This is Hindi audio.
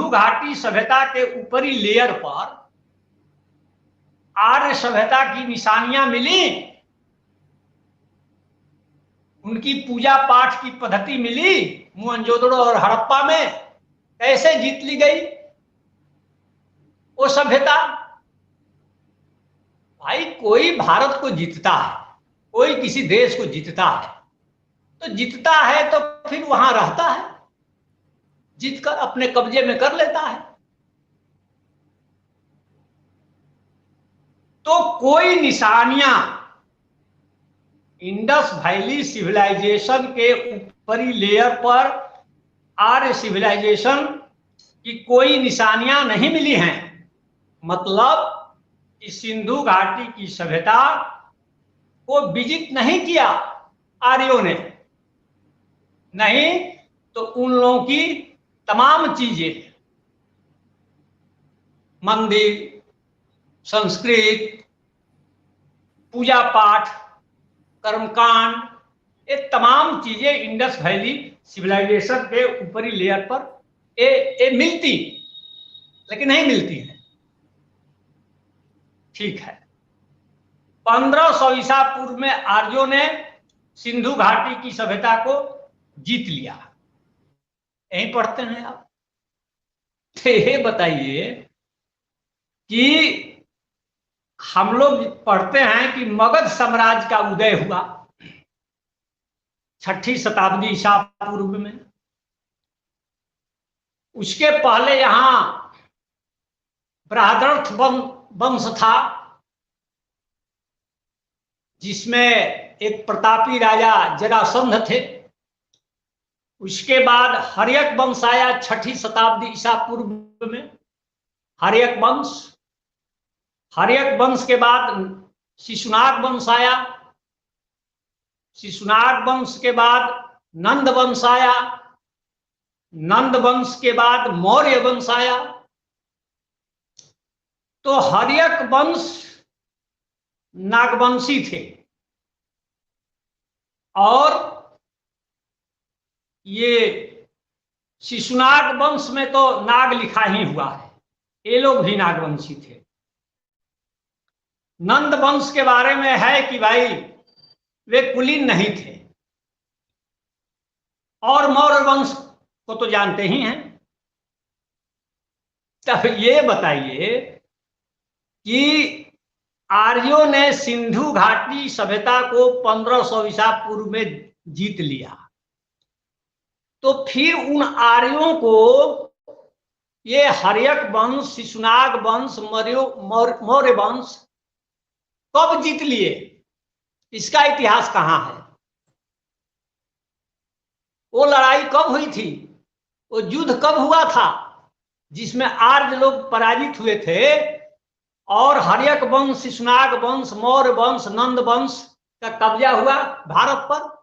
सिंधु घाटी सभ्यता के ऊपरी लेयर पर आर्य सभ्यता की निशानियां मिली, उनकी पूजा पाठ की पद्धति मिली मोहनजोदड़ो और हड़प्पा में, कैसे जीत ली गई वो सभ्यता। भाई कोई भारत को जीतता है, कोई किसी देश को जीतता है तो जीतता है तो फिर वहां रहता है, जीतकर अपने कब्जे में कर लेता है। तो कोई निशानियां इंडस वैली सिविलाइजेशन के ऊपरी लेयर पर आर्य सिविलाइजेशन की कोई निशानियां नहीं मिली हैं। मतलब कि सिंधु घाटी की सभ्यता को विजिट नहीं किया आर्यों ने, नहीं तो उन लोगों की तमाम चीजें, मंदिर, संस्कृत, पूजा पाठ, कर्मकांड, ये तमाम चीजें इंडस वैली सिविलाइजेशन के ऊपरी लेयर पर ये मिलती, लेकिन नहीं मिलती है। ठीक है, 1500 ईसा पूर्व में आर्यों ने सिंधु घाटी की सभ्यता को जीत लिया, यहीं पढ़ते हैं आप। तो ये बताइए कि हम लोग पढ़ते हैं कि मगध साम्राज्य का उदय हुआ 6ठी शताब्दी ईसा पूर्व में। उसके पहले यहां बृहद्रथ वंश था, जिसमें एक प्रतापी राजा जरासंध थे। उसके बाद हर्यक वंश आया 6ठी शताब्दी ईसा पूर्व में, हर्यक वंश। हर्यक वंश के बाद शिशुनाग वंश आया, शिशुनाग वंश के बाद नंद वंश आया, नंद वंश के बाद मौर्य वंश आया। तो हर्यक वंश नागवंशी थे और ये शिशुनाग वंश में तो नाग लिखा ही हुआ है, ये लोग भी नागवंशी थे। नंद वंश के बारे में है कि भाई वे कुलीन नहीं थे, और मौर्य वंश को तो जानते ही हैं। तब ये बताइए कि आर्यों ने सिंधु घाटी सभ्यता को 1500 ईसा पूर्व में जीत लिया, तो फिर उन आर्यों को ये हर्यक वंश, शिशुनाग वंश, मौर्य वंश कब जीत लिए, इसका इतिहास कहां है? वो लड़ाई कब हुई थी, वो युद्ध कब हुआ था जिसमें आर्य लोग पराजित हुए थे और हर्यक वंश, शिशुनाग वंश, मौर्य वंश, नंद वंश का कब्जा हुआ भारत पर?